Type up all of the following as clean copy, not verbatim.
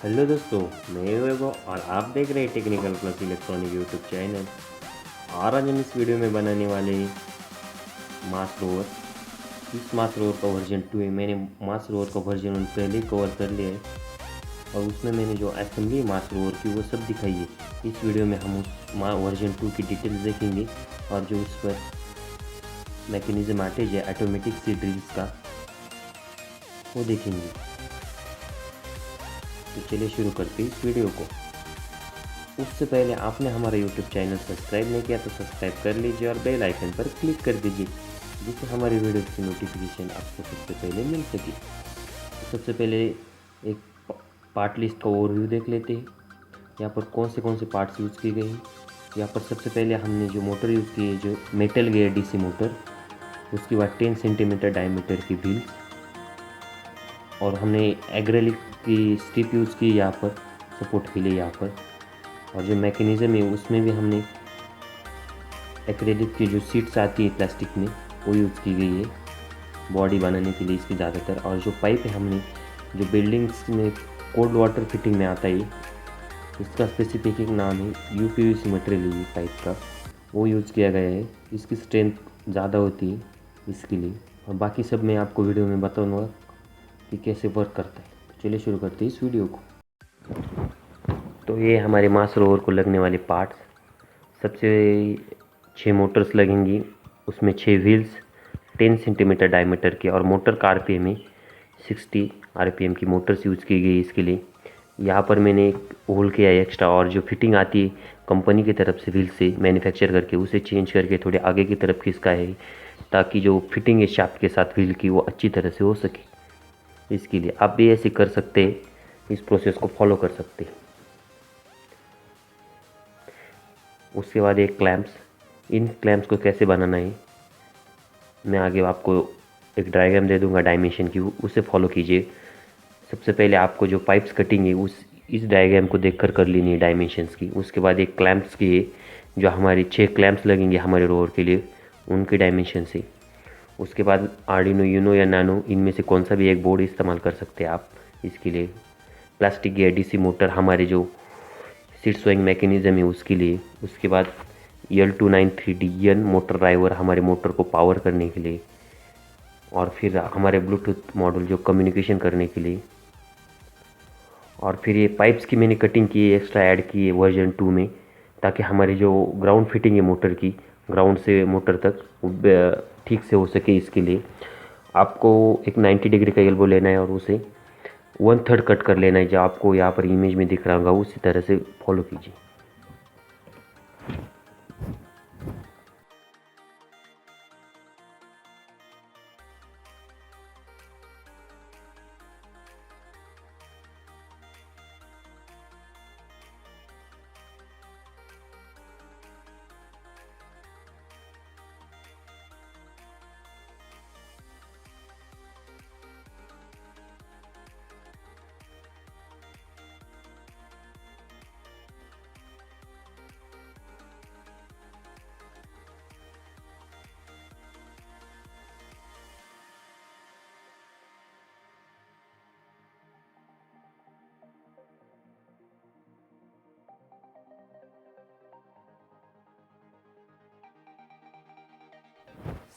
Hello दोस्तों, मैं वैभव और आप देख रहे हैं technical plus electronic YouTube channel. और आज हम इस वीडियो में बनाने वाले हैं मास रोवर। इस मास रोवर का वर्जन 2 है। मैंने मास रोवर का वर्जन 1 पहले ही कवर कर लिया है और उसमें मैंने जो असेंबली मास रोवर की वो सब दिखाई है। इस वीडियो में हम उस वर्जन 2 की डिटेल्स देखेंगे और जो उस पर मैकेनिज्म आटे है ऑटोमेटिक सीड ड्रिल्स का वो देखेंगे। तो चलिए शुरू करते हैं इस वीडियो को। उससे पहले आपने हमारा YouTube चैनल सब्सक्राइब नहीं किया तो सब्सक्राइब कर लीजिए और बेल आइकन पर क्लिक कर दीजिए जिससे हमारी वीडियो की नोटिफिकेशन आपको सबसे पहले मिल सके। तो सबसे पहले एक पार्ट लिस्ट का ओवरव्यू देख लेते हैं। यहाँ पर कौन से पार्ट्स यूज़ किए गए हैं। यहाँ पर सबसे पहले हमने जो मोटर यूज़ की है जो मेटल गेयर DC मोटर, उसके बाद 10 सेंटीमीटर डायमीटर की व्हील्स और हमने एग्रेलिक की स्ट्रिप यूज़ की यहाँ पर सपोर्ट के लिए। यहाँ पर और जो मैकेनिज़्म है उसमें भी हमने एक्रेलिक की जो सीट्स आती है प्लास्टिक में वो यूज़ की गई है बॉडी बनाने के लिए इसकी ज़्यादातर। और जो पाइप है हमने जो बिल्डिंग्स में कोल्ड वाटर फिटिंग में आता है इसका स्पेसिफिक नाम है UPVC मटेरियल है पाइप का, वो यूज़ किया गया है। इसकी स्ट्रेंथ ज़्यादा होती है इसके लिए और बाकी सब मैं आपको वीडियो में बताऊँगा कि कैसे वर्क करता है। तो चलिए शुरू करते हैं इस वीडियो को। तो ये हमारे मास रोवर को लगने वाले पार्ट्स। सबसे 6 मोटर्स लगेंगी, उसमें 6 व्हील्स 10 सेंटीमीटर डायमीटर के और मोटर का RPM है 60 RPM की मोटर्स यूज़ की गई इसके लिए। यहाँ पर मैंने एक होल किया है एक्स्ट्रा और जो फिटिंग आती है कंपनी की तरफ से व्हील से मैन्युफैक्चर करके उसे चेंज करके थोड़े आगे की तरफ खिसका है ताकि जो फिटिंग है शाफ्ट के साथ व्हील की वो अच्छी तरह से हो सके। इसके लिए आप भी ऐसे कर सकते हैं, इस प्रोसेस को फॉलो कर सकते हैं। उसके बाद एक क्लैम्प्स, इन क्लैम्प्स को कैसे बनाना है मैं आगे आपको एक डायग्राम दे दूंगा डायमेंशन की, उसे फॉलो कीजिए। सबसे पहले आपको जो पाइप्स कटिंग है इस डायग्राम को देखकर कर लेनी है डायमेंशंस की। उसके बाद एक क्लैम्प्स की है जो हमारी 6 क्लैम्प्स लगेंगे हमारे रोवर के लिए, उनके डायमेंशन से। उसके बाद आर्डिनो यूनो या नानो इनमें से कौन सा भी एक बोर्ड इस्तेमाल कर सकते हैं आप इसके लिए। प्लास्टिक की DC मोटर हमारे जो सीट स्विंग मैकेनिज़्म है उसके लिए। उसके बाद L293DN मोटर ड्राइवर हमारे मोटर को पावर करने के लिए और फिर हमारे ब्लूटूथ मॉड्यूल जो कम्युनिकेशन करने के लिए। और फिर ये पाइप्स की मैंने कटिंग की है, एक्स्ट्रा ऐड की है वर्जन 2 में ताकि हमारी जो ग्राउंड फिटिंग है मोटर की ग्राउंड से मोटर तक ठीक से हो सके। इसके लिए आपको एक 90 डिग्री का एल्बो लेना है और उसे 1/3 कट कर लेना है जो आपको यहाँ पर इमेज में दिख रहा होगा, उसी तरह से फॉलो कीजिए।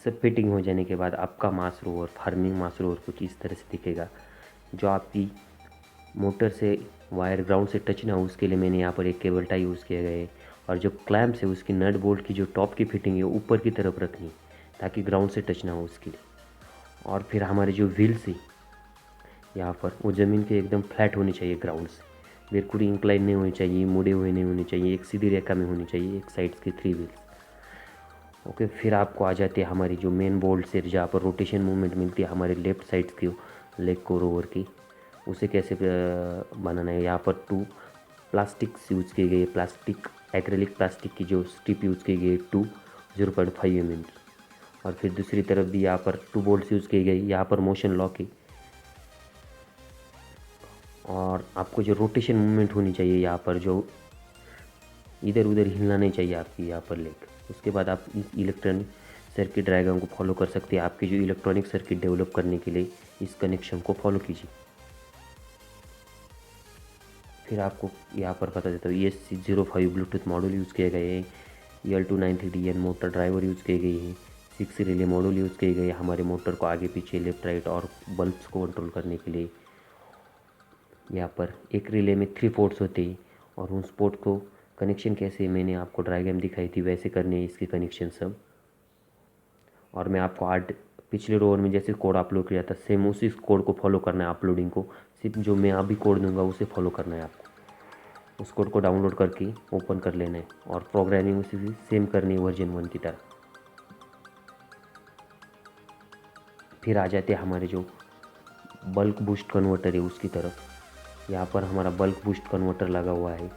सब फिटिंग हो जाने के बाद आपका मास रोवर फार्मिंग मास रोवर कुछ इस तरह से दिखेगा। जो आपकी मोटर से वायर ग्राउंड से टच ना हो उसके लिए मैंने यहाँ पर एक केबल टाई यूज़ किया गया है। और जो क्लैम्प्स है उसकी नट बोल्ट की जो टॉप की फिटिंग है ऊपर की तरफ रखनी ताकि ग्राउंड से टच ना हो उसके लिए। और फिर हमारे जो व्हील्स है यहाँ पर वो ज़मीन के एकदम फ्लैट होनी चाहिए, ग्राउंड से बिल्कुल इंक्लाइन नहीं होनी चाहिए, मुड़े हुए नहीं होने चाहिए, एक सीधी रेखा में होनी चाहिए एक साइड्स की 3 व्हील्स। ओके, फिर आपको आ जाती है हमारी जो मेन बोल्ट से जहाँ पर रोटेशन मूवमेंट मिलती है हमारे लेफ़्ट साइड की लेग को रोवर की, उसे कैसे बनाना है। यहाँ पर 2 प्लास्टिक यूज़ की गई है, प्लास्टिक एक्रेलिक प्लास्टिक की जो स्ट्रिप यूज़ की गई है 2 0.5 mm की। और फिर दूसरी तरफ भी यहाँ पर 2 बोल्ट्स यूज़ की गई। यहाँ पर मोशन लॉक है और आपको जो रोटेशन मूवमेंट होनी चाहिए यहाँ पर जो इधर उधर हिलना नहीं चाहिए आपकी यहाँ पर लेग। उसके बाद आप इस इलेक्ट्रॉनिक सर्किट डायग्राम को फॉलो कर सकते हैं। आपकी जो इलेक्ट्रॉनिक सर्किट डेवलप करने के लिए इस कनेक्शन को फॉलो कीजिए। फिर आपको यहाँ पर पता चलता है ESC05 ब्लूटूथ मॉड्यूल यूज़ किए गए हैं, EL293DN मोटर ड्राइवर यूज़ किए गए हैं, 6 रिले मॉड्यूल यूज़ किए गए हमारे मोटर को आगे पीछे लेफ्ट राइट और बल्ब्स को कंट्रोल करने के लिए। यहाँ पर एक रिले में 3 पोर्ट्स होते हैं और उस पोर्ट को कनेक्शन कैसे मैंने आपको डायग्राम दिखाई थी वैसे करने हैं इसके कनेक्शन सब। और मैं आपको आज पिछले रोवर में जैसे कोड अपलोड किया था सेम उसी कोड को फॉलो करना है अपलोडिंग को, सिर्फ जो मैं अभी कोड दूंगा उसे फॉलो करना है आपको। उस कोड को डाउनलोड करके ओपन कर लेना है और प्रोग्रामिंग उसी भी सेम करनी है वर्जन 1 की तरह। फिर आ जाते हैं हमारे जो बल्क बूस्ट कन्वर्टर है उसकी तरफ। यहाँ पर हमारा बल्क बूस्ट कन्वर्टर लगा हुआ है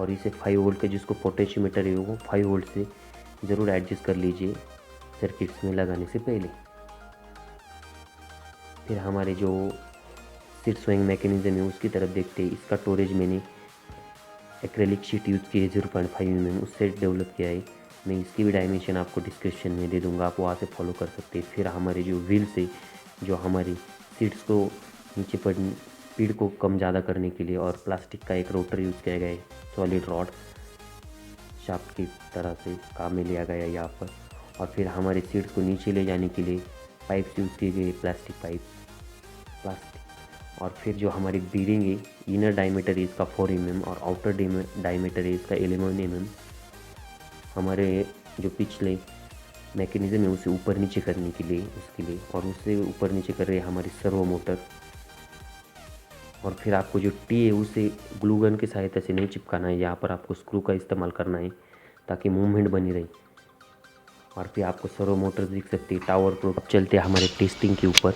और इसे 5 वोल्ट का जिसको पोटेंशियोमीटर है वो 5 वोल्ट से ज़रूर एडजस्ट कर लीजिए सर्किट्स में लगाने से पहले। फिर हमारे जो सीट स्विंग मैकेनिज्म है उसकी तरफ देखते हैं। इसका स्टोरेज मैंने एक्रेलिक शीट यूज़ की है 0.5 mm, उससे डेवलप किया है। मैं इसकी भी डायमेंशन आपको डिस्क्रिप्शन में दे दूंगा, आप वहाँ से फॉलो कर सकते हैं। फिर हमारे जो व्हील्स है जो हमारी सीट्स को नीचे पर स्पीड को कम ज़्यादा करने के लिए, और प्लास्टिक का एक रोटर यूज़ किया गया है सॉलिड रॉड शाफ्ट की तरह से काम में लिया गया है यहाँ पर। और फिर हमारे सीट्स को नीचे ले जाने के लिए पाइप्स यूज़ की गई, प्लास्टिक पाइप प्लास्टिक। और फिर जो हमारी बीरिंग है इनर डायमीटर है इसका 4 mm और आउटर डायमीटर है इसका 11 mm। हमारे जो पिछले मैकेनिज्म है उसे ऊपर नीचे करने के लिए उसके लिए, और उससे ऊपर नीचे कर रहे हैं हमारी सर्वो मोटर। और फिर आपको जो टी है उसे ग्लू गन की सहायता से नहीं चिपकाना है, यहाँ पर आपको स्क्रू का इस्तेमाल करना है ताकि मूवमेंट बनी रहे। और फिर आपको सर्वो मोटर दिख सकती है टावर पर। अब चलते हैं हमारे टेस्टिंग के ऊपर।